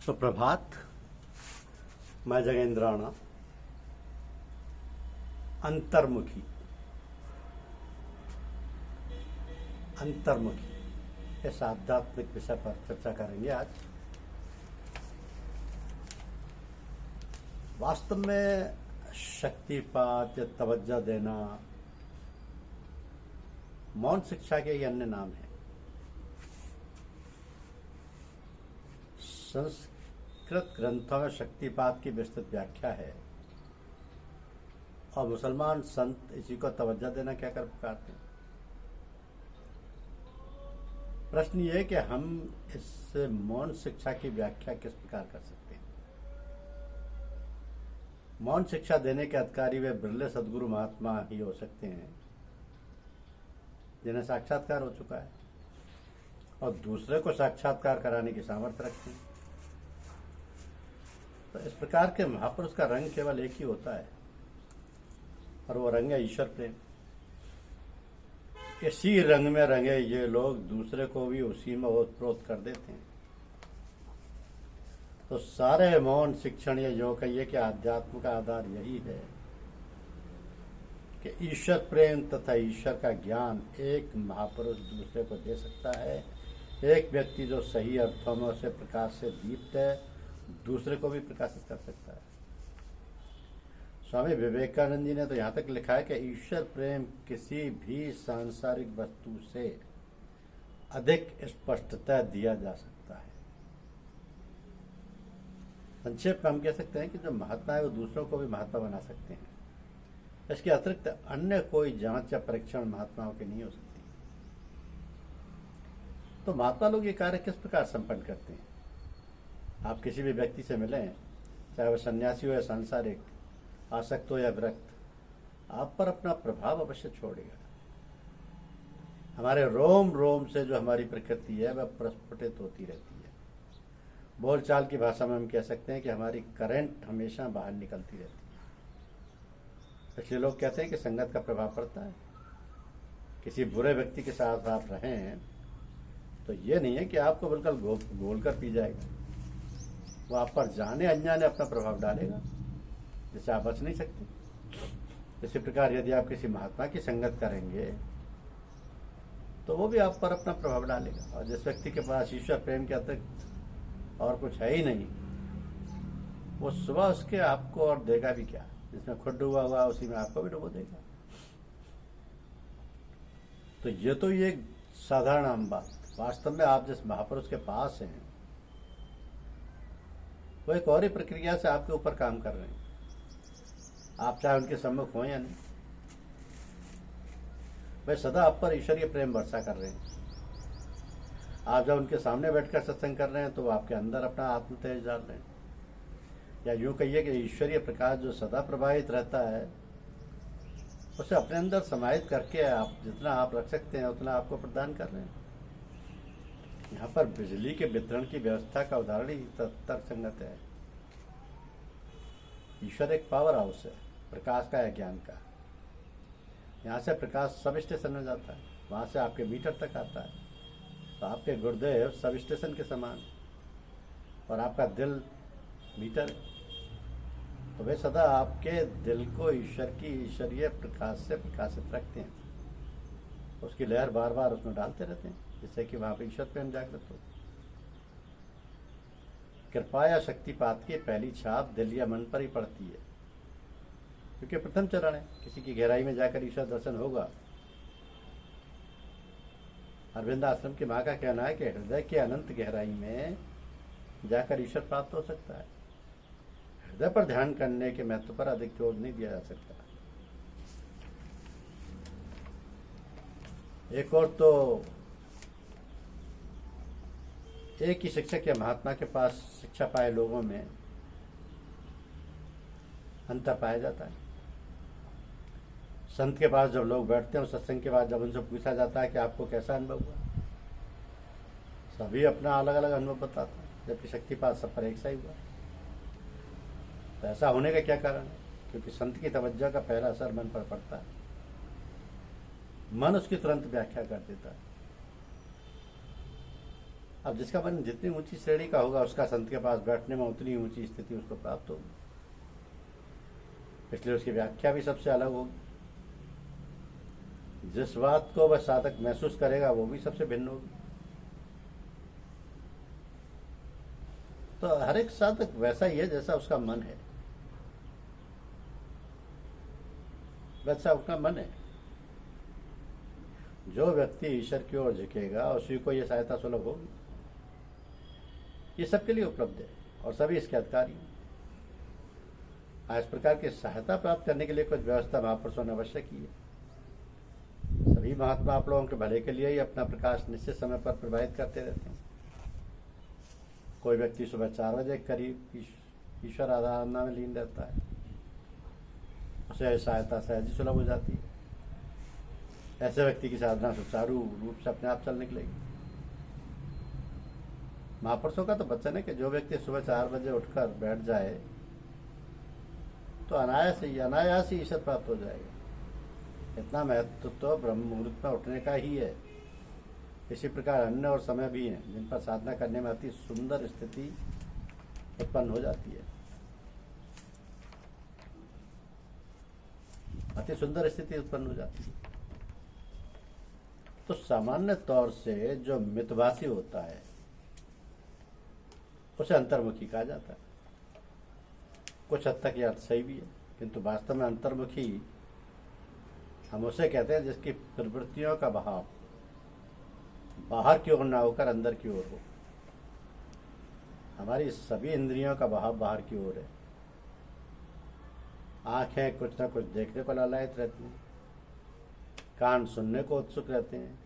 सुप्रभात। मैं जगेंद्र राणा। अंतर्मुखी इस आध्यात्मिक विषय पर चर्चा करेंगे आज। वास्तव में शक्तिपात या तवज्जो देना मौन शिक्षा के ही अन्य नाम है। संस्कृत ग्रंथों में शक्तिपात की विस्तृत व्याख्या है और मुसलमान संत इसी को तवज्जो देना क्या कर पुकारते हैं। प्रश्न ये है कि हम इस मौन शिक्षा की व्याख्या किस प्रकार कर सकते हैं। मौन शिक्षा देने के अधिकारी वे बिरले सद्गुरु महात्मा ही हो सकते हैं जिन्हें साक्षात्कार हो चुका है और दूसरे को साक्षात्कार कराने की सामर्थ्य रखते हैं। तो इस प्रकार के महापुरुष का रंग केवल एक ही होता है और वो रंग है ईश्वर प्रेम। इसी रंग में रंगे ये लोग दूसरे को भी उसी में ओतप्रोत कर देते हैं। तो सारे मौन शिक्षण ये जो कहिए कि आध्यात्म का आधार यही है कि ईश्वर प्रेम तथा ईश्वर का ज्ञान एक महापुरुष दूसरे को दे सकता है। एक व्यक्ति जो सही अर्थों में उसे प्रकाश से दीप्त है दूसरे को भी प्रकाशित कर सकता है। स्वामी विवेकानंद जी ने तो यहाँ तक लिखा है कि ईश्वर प्रेम किसी भी सांसारिक वस्तु से अधिक स्पष्टता दिया जा सकता है। संक्षेप में हम कह सकते हैं कि जो महात्मा है वो दूसरों को भी महात्मा बना सकते हैं। इसके अतिरिक्त अन्य कोई जांच या परीक्षण महात्माओं की नहीं हो सकती। तो महात्मा लोग ये कार्य किस प्रकार संपन्न करते हैं। आप किसी भी व्यक्ति से मिलें, चाहे वह सन्यासी हो या सांसारिक, आसक्त हो या विरक्त, आप पर अपना प्रभाव अवश्य छोड़ेगा। हमारे रोम रोम से जो हमारी प्रकृति है वह प्रस्फुटित होती रहती है। बोलचाल की भाषा में हम कह सकते हैं कि हमारी करंट हमेशा बाहर निकलती रहती है। इसलिए लोग कहते हैं कि संगत का प्रभाव पड़ता है। किसी बुरे व्यक्ति के साथ आप रहें तो ये नहीं है कि आपको बिल्कुल घोल कर पी जाएगा। वो आप पर जाने अनजाने अपना प्रभाव डालेगा जिससे आप बच नहीं सकते। इसी प्रकार यदि आप किसी महात्मा की संगत करेंगे तो वो भी आप पर अपना प्रभाव डालेगा। और जिस व्यक्ति के पास ईश्वर प्रेम के अतिरिक्त और कुछ है ही नहीं, वो सुबह उसके आपको और देगा भी क्या। जिसमें खुद डूबा हुआ उसी में आपको भी डुबो देगा। तो ये एक साधारण आम बात। वास्तव में आप जिस महापुरुष के पास हैं वो एक और ही प्रक्रिया से आपके ऊपर काम कर रहे हैं। आप चाहे उनके सम्मुख हो या नहीं, वे सदा आप पर ईश्वरीय प्रेम वर्षा कर रहे हैं। आप जब उनके सामने बैठकर सत्संग कर रहे हैं तो वो आपके अंदर अपना आत्म तेज डाल रहे हैं। या यूं कहिए कि ईश्वरीय प्रकाश जो सदा प्रभावित रहता है उसे अपने अंदर समाहित करके आप जितना आप रख सकते हैं उतना आपको प्रदान कर रहे हैं। यहाँ पर बिजली के वितरण की व्यवस्था का उदाहरण ही तर्कसंगत है। ईश्वर एक पावर हाउस है, प्रकाश का या ज्ञान का। यहाँ से प्रकाश सब स्टेशन में जाता है, वहाँ से आपके मीटर तक आता है। तो आपके गुरुदेव सब स्टेशन के समान और आपका दिल मीटर है। तो वे सदा आपके दिल को ईश्वर की ईश्वरीय प्रकाश से प्रकाशित रखते हैं। उसकी लहर बार बार उसमें डालते रहते हैं जिससे कि वहाँ पर ईश्वर प्रेम जागृत हो। कृपा या शक्तिपात की पहली छाप दिल या मन पर ही पड़ती है क्योंकि प्रथम चरण है। किसी की गहराई में जाकर ईश्वर दर्शन होगा। अरविंद आश्रम की माँ का कहना है कि हृदय के अनंत गहराई में जाकर ईश्वर प्राप्त हो सकता है। हृदय पर ध्यान करने के महत्व पर अधिक जोर नहीं दिया जा सकता। एक और तो एक ही शिक्षक या महात्मा के पास शिक्षा पाए लोगों में अंतर पाया जाता है। संत के पास जब लोग बैठते हैं सत्संग के बाद जब उनसे पूछा जाता है कि आपको कैसा अनुभव हुआ, सभी अपना अलग अलग अनुभव बताते हैं, जबकि शक्तिपात सब पर एक सा ही हुआ। तो ऐसा होने का क्या कारण है? क्योंकि संत की तवज्जो का पहला असर मन पर पड़ता है। मन उसकी तुरंत व्याख्या कर देता है। अब जिसका मन जितनी ऊंची श्रेणी का होगा उसका संत के पास बैठने में उतनी ऊंची स्थिति उसको प्राप्त होगी, इसलिए उसकी व्याख्या भी सबसे अलग होगी। जिस बात को वह साधक महसूस करेगा वो भी सबसे भिन्न होगी। तो हर एक साधक वैसा ही है जैसा उसका मन है, वैसा उसका मन है। जो व्यक्ति ईश्वर की ओर झुकेगा उसी को यह सहायता सुलभ होगी। ये सबके लिए उपलब्ध है और सभी इसके अधिकारी हैं। इस प्रकार की सहायता प्राप्त करने के लिए कुछ व्यवस्था महापुरुषों ने अवश्य की है। सभी महात्मा आप लोगों के भले के लिए ही अपना प्रकाश निश्चित समय पर प्रवाहित करते रहते हैं। कोई व्यक्ति सुबह 4 बजे करीब ईश्वर आराधना में लीन रहता है, उसे सहायता सहज ही सुलभ हो जाती है। ऐसे व्यक्ति की साधना सुचारू रूप से अपने आप चल निकलेगी। महापुरुषों का तो वचन है कि जो व्यक्ति सुबह 4 बजे उठकर बैठ जाए तो अनायास ही ईश्वर प्राप्त हो जाएगा। इतना महत्व तो ब्रह्म मुहूर्त में उठने का ही है। इसी प्रकार अन्य और समय भी हैं जिन पर साधना करने में अति सुंदर स्थिति उत्पन्न हो जाती है। अति सुंदर स्थिति उत्पन्न हो जाती है। तो सामान्य तौर से जो मितभाषी होता है उसे अंतर्मुखी कहा जाता है। कुछ हद तक यह अर्थ सही भी है, किंतु वास्तव में अंतर्मुखी हम उसे कहते हैं जिसकी प्रवृत्तियों का बहाव बाहर की ओर ना होकर अंदर की ओर हो। हमारी सभी इंद्रियों का बहाव बाहर की ओर है। आंखें कुछ ना कुछ देखने को लालायित रहती हैं, कान सुनने को उत्सुक रहते हैं,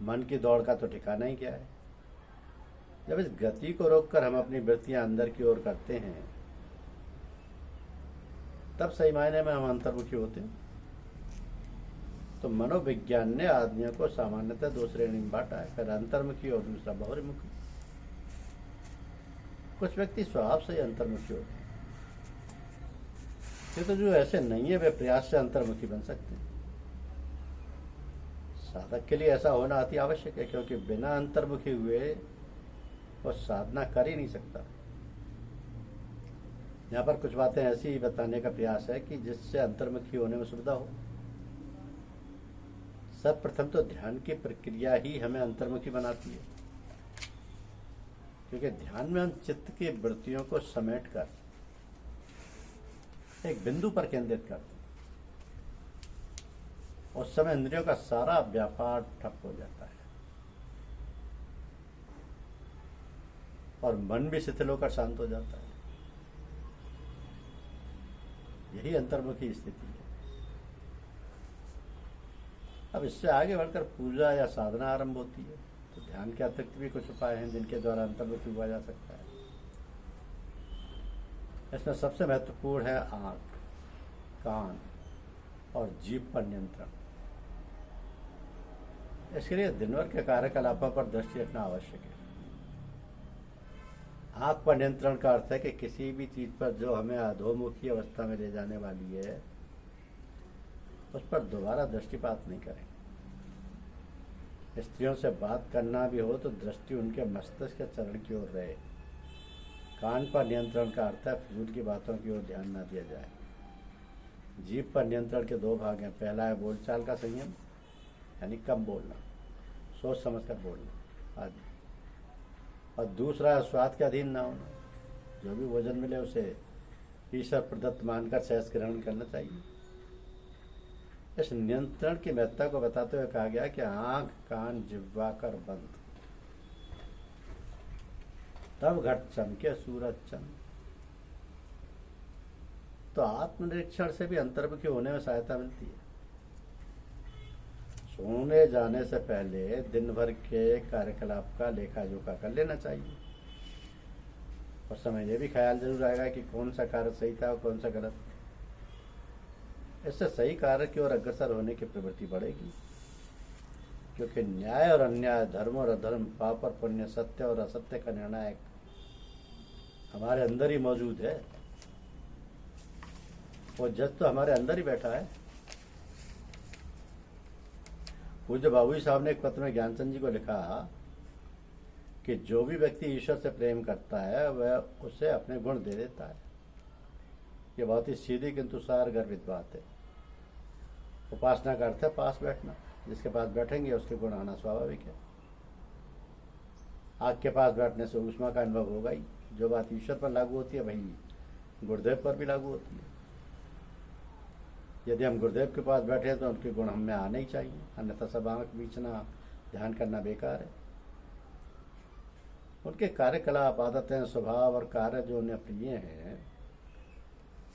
मन की दौड़ का तो ठिकाना ही क्या है। जब इस गति को रोककर हम अपनी वृत्तियां अंदर की ओर करते हैं तब सही मायने में हम अंतर्मुखी होते हैं। तो मनोविज्ञान ने आदमियों को सामान्यतः 2 श्रेणी में बांटा है, पहला अंतर्मुखी और दूसरा बहिर्मुखी। कुछ व्यक्ति स्वभाव से ही अंतर्मुखी होते हैं, तो जो ऐसे नहीं है वे प्रयास से अंतर्मुखी बन सकते हैं। साधक के लिए ऐसा होना अति आवश्यक है, क्योंकि बिना अंतर्मुखी हुए वो साधना कर ही नहीं सकता। यहाँ पर कुछ बातें ऐसी ही बताने का प्रयास है कि जिससे अंतर्मुखी होने में सुविधा हो। सर्वप्रथम तो ध्यान की प्रक्रिया ही हमें अंतर्मुखी बनाती है, क्योंकि ध्यान में हम चित्त की वृत्तियों को समेट कर एक बिंदु पर केंद्रित करते हैं। उस समय इंद्रियों का सारा व्यापार ठप हो जाता है और मन भी शिथिल होकर शांत हो जाता है। यही अंतर्मुखी स्थिति है। अब इससे आगे बढ़कर पूजा या साधना आरंभ होती है। तो ध्यान के अतिरिक्त भी कुछ उपाय हैं जिनके द्वारा अंतर्मुखी हुआ जा सकता है। इसमें सबसे महत्वपूर्ण है आंख, कान और जीभ पर नियंत्रण। इसके लिए दिनभर के कार्यकलापों पर दृष्टि रखना आवश्यक है। आंख पर नियंत्रण का अर्थ है कि किसी भी चीज पर जो हमें अधोमुखी अवस्था में ले जाने वाली है उस पर दोबारा दृष्टिपात नहीं करें। स्त्रियों से बात करना भी हो तो दृष्टि उनके मस्तिष्क के चरण की ओर रहे। कान पर नियंत्रण का अर्थ है फिजूल की बातों की ओर ध्यान न दिया जाए। जीभ पर नियंत्रण के 2 भाग हैं। पहला है बोलचाल का संयम, यानी कम बोलना, सोच समझ कर बोलना आदि, और दूसरा है स्वाद के अधीन न होना। जो भी भोजन मिले उसे ईश्वर प्रदत्त मानकर सहज ग्रहण करना चाहिए। इस नियंत्रण की महत्ता को बताते हुए कहा गया कि आंख, कान, जिह्वा कर बंद, तब घट चमके सूरज चंद। तो आत्मनिरीक्षण से भी अंतर्मुखी होने में सहायता मिलती है। सोने जाने से पहले दिन भर के कार्यकलाप का लेखा जोखा कर लेना चाहिए। उस समय यह भी ख्याल जरूर आएगा कि कौन सा कार्य सही था और कौन सा गलत। इससे सही कार्य की ओर अग्रसर होने की प्रवृत्ति बढ़ेगी, क्योंकि न्याय और अन्याय, धर्म और अधर्म, पाप और पुण्य, सत्य और असत्य का निर्णायक हमारे अंदर ही मौजूद है। वो जज तो हमारे अंदर ही बैठा है। पूज्य बाबू साहब ने एक पत्र में ज्ञानचंद जी को लिखा कि जो भी व्यक्ति ईश्वर से प्रेम करता है वह उसे अपने गुण दे देता है। ये बहुत ही सीधी किंतु सार गर्भित बात है। उपासना का अर्थ है पास बैठना। जिसके पास बैठेंगे उसके गुण आना स्वाभाविक है। आग के पास बैठने से ऊष्मा का अनुभव होगा ही। जो बात ईश्वर पर लागू होती है वही गुरुदेव पर भी लागू होती है। यदि हम गुरुदेव के पास बैठे हैं तो उनके गुण हमें आने ही चाहिए, अन्यथा सब आंख बीचना, ध्यान करना बेकार है। उनके कार्यकलाप, आदतें, स्वभाव और कार्य जो उन्हें प्रिय हैं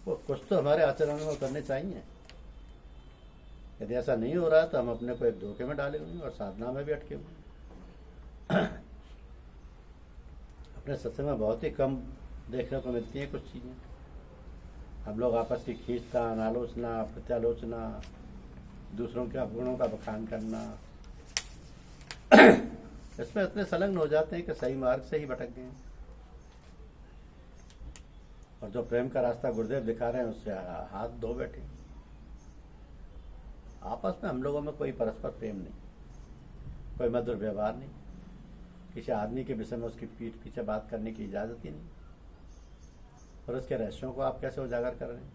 वो कुछ तो हमारे आचरण में करने चाहिए। यदि ऐसा नहीं हो रहा तो हम अपने को एक धोखे में डाले हुए और साधना में भी अटके हुए। अपने सत्संग में बहुत ही कम देखने को मिलती हैं कुछ चीज़ें। हम लोग आपस की खींचतान, आलोचना, प्रत्यालोचना, दूसरों के गुणों का बखान करना, इसमें इतने संलग्न हो जाते हैं कि सही मार्ग से ही भटक गए। और जो प्रेम का रास्ता गुरुदेव दिखा रहे हैं उससे हाथ धो बैठे। आपस में हम लोगों में कोई परस्पर प्रेम नहीं, कोई मधुर व्यवहार नहीं, किसी आदमी के विषय में उसकी पीठ पीछे बात करने की इजाजत ही नहीं। और उसके रहस्यों को आप कैसे उजागर कर रहे हैं?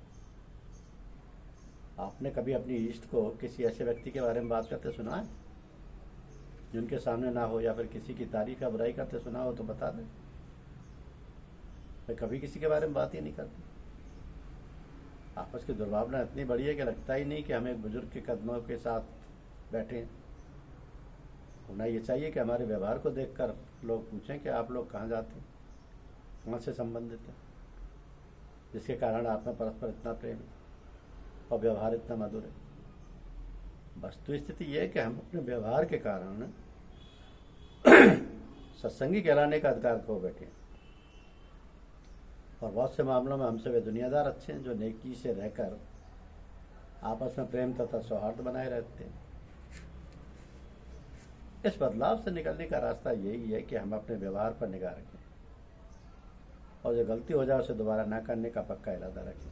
आपने कभी अपनी इष्ट को किसी ऐसे व्यक्ति के बारे में बात करते सुना है जिनके सामने ना हो, या फिर किसी की तारीफ या बुराई करते सुना हो तो बता दें। मैं कभी किसी के बारे में बात ही नहीं करती। आपस की दुर्भावना इतनी बड़ी है कि लगता ही नहीं कि हम एक बुजुर्ग के कदमों के साथ बैठे हैं। होना ये चाहिए कि हमारे व्यवहार को देखकर लोग पूछें कि आप लोग कहाँ जाते हैं, कहाँ से संबंधित हैं, जिसके कारण आप में परस्पर इतना प्रेम है और व्यवहार इतना मधुर है। वस्तु स्थिति यह है कि हम अपने व्यवहार के कारण सत्संगी कहलाने का अधिकार खो बैठे हैं। और बहुत से मामलों में हमसे वे दुनियादार अच्छे हैं जो नेकी से रहकर आपस में प्रेम तथा सौहार्द बनाए रहते हैं। इस बदलाव से निकलने का रास्ता यही है कि हम अपने व्यवहार पर निगाह रखें और जो गलती हो जाए उसे दोबारा ना करने का पक्का इरादा रखें।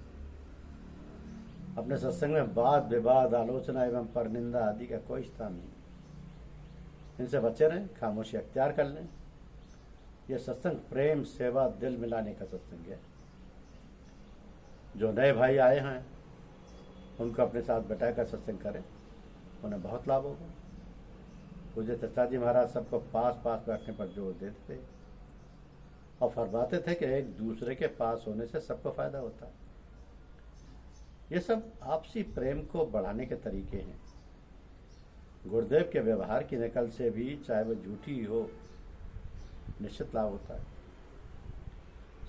अपने सत्संग में वाद विवाद, आलोचना एवं परनिंदा आदि का कोई स्थान नहीं। इनसे बचे रहें, खामोशी अख्तियार कर लें। यह सत्संग प्रेम, सेवा, दिल मिलाने का सत्संग है। जो नए भाई आए हैं उनको अपने साथ बैठाकर सत्संग करें, उन्हें बहुत लाभ होगा। पूज्य चचा जी महाराज सबको पास पास बैठने पर जोर देते थे और फरमाते थे कि एक दूसरे के पास होने से सबको फायदा होता है। ये सब आपसी प्रेम को बढ़ाने के तरीके हैं। गुरुदेव के व्यवहार की नकल से भी, चाहे वह झूठी हो, निश्चित लाभ होता है।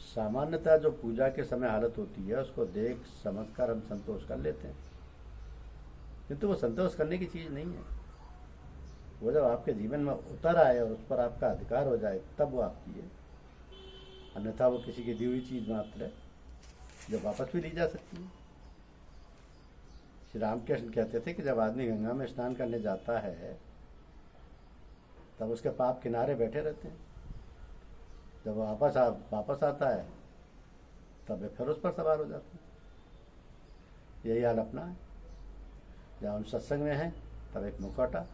सामान्यतः जो पूजा के समय हालत होती है उसको देख समझकर हम संतोष कर लेते हैं, किंतु वो संतोष करने की चीज़ नहीं है। वो जब आपके जीवन में उतर आए और उस पर आपका अधिकार हो जाए तब वो आपकी है, अन्यथा वो किसी की दी हुई चीज़ मात्र है जो वापस भी ली जा सकती है। श्री रामकृष्ण कहते थे कि जब आदमी गंगा में स्नान करने जाता है तब उसके पाप किनारे बैठे रहते हैं, जब वो वापस आता है तब वे फिर उस पर सवार हो जाते हैं। यही हाल अपना है। जब हम सत्संग में हैं तब एक मुखौटा,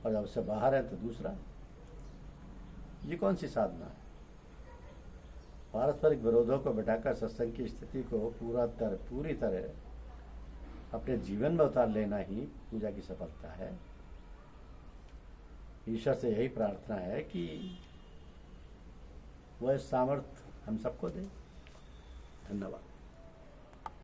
और जब उससे बाहर है तो दूसरा। ये कौन सी साधना है? पारस्परिक विरोधों को बिठाकर सत्संग की स्थिति को पूरी तरह अपने जीवन में उतार लेना ही पूजा की सफलता है। ईश्वर से यही प्रार्थना है कि वह सामर्थ्य हम सबको दे। धन्यवाद।